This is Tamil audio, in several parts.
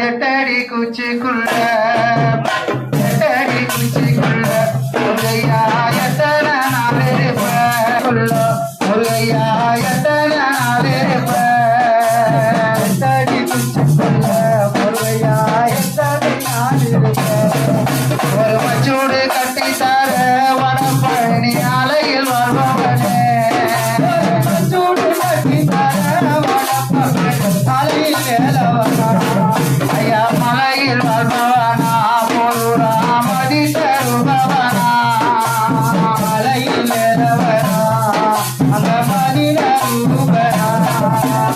எட்டடி குச்சிக்குள்ள முருகையா எத்தனை நாள் இருப்ப முருகையா எத்தனை நாள் இருப்ப எட்டடி குச்சிக்குள்ள முருகையா எத்தனை நாள் இருப்ப ஒரு மச்சூடு கட்டி தர வடபழனி ஆலையில் வருபவனே மச்சூடு கட்டி தர வடபழனி ஆலையில் வேலவனா ஐயா மலையில் வருபவனா பொருளாமதி தருபவனா மலையில் வேலவனா அந்த மதில ரூபனா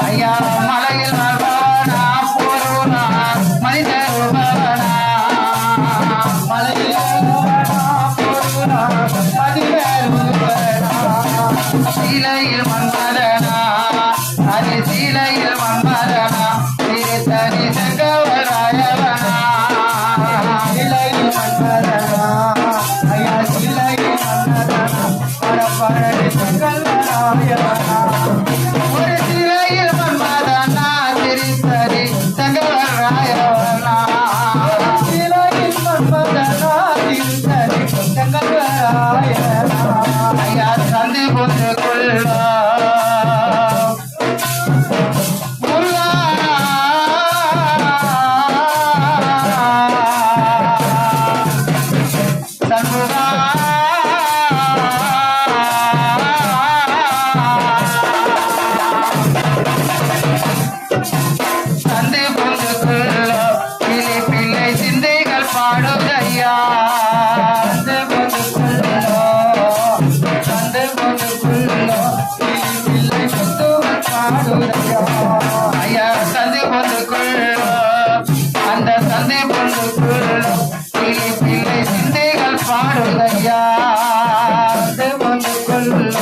ஐயா மலையில் வருபவனா பொருளா மதி தருபவனா மலையில் வேலவனா பொருளா மதில ரூபனா சீலையில் மன்மதனா அது சீலையில் மன்மதனா தனி சங்கவராயவனா சிலையில் மன்மதனா ஐயா சிலையில் மன்மதனா பரப்பழனி சங்கவராயவனா ஒரு சிலையில் மன்மதனா திருத்தணி சங்கவராயவனா சிலையில் மன்மதனா திருத்தணி சங்கவராயவனா ஐயா சந்தி பொந்து கொள்ள சந்தை பொந்துக்குள்ள பிள்ளை பிள்ளை சிந்தைகள் பாடுகையா சந்தை பொந்துக்குள்ள பிள்ளை பிள்ளை சிந்துகள் பாடுகையா ஐயா சந்தை பொந்துக்குள்ள அந்த சந்தை பொந்துக்குள்ள பிள்ளை பிள்ளை சிந்தைகள் பாடுகையா சந்தை பொந்துக்குள்ள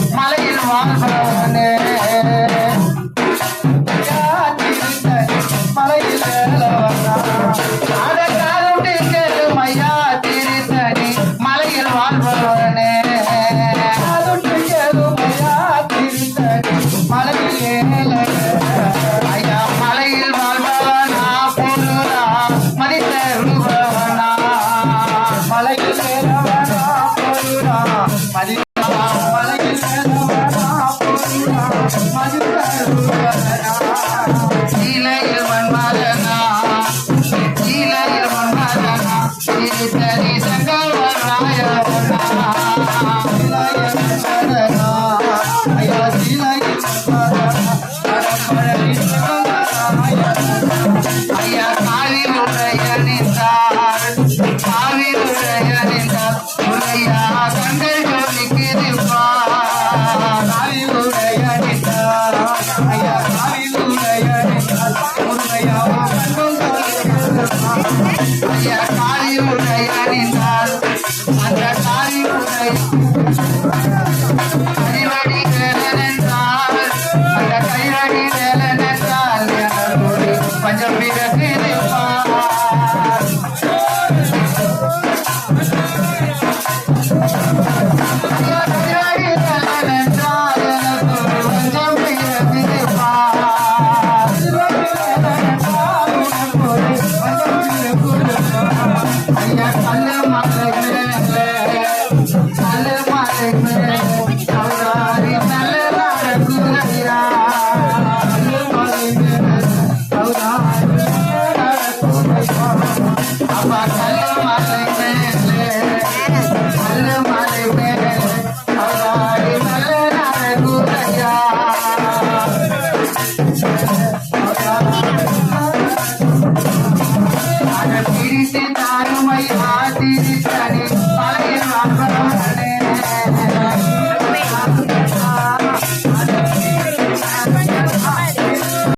மலையில் வாழ்பவனே மலையில் மையா திருத்தணி மலையில் வாழ்பவனே மலையில் ஐயா மலையில் வாழ்பவனா பொருளா மனித ரூபவனா மலையில் பொருளா மதி சீலையில் மன்மதனா சீலையில் மன்மதனா திருத்தணி சங்கவராயவனா மன்மதனா ஐயா சீலையில் மன்மதனா பரப்பழனி சங்கவராயவனா ஐயா காவி உடையணிந்தார் காவி உடையணிந்தார் உடையா கண்கள் ஜோதிக்குதுப்பா காவி உடையணிந்தார் ஐயா காவி உடையணிந்தார் உடையா கண்கள் ஜோதிக்குதுப்பா ஐயா காவி உடையணிந்தார் அந்த காவி உடைய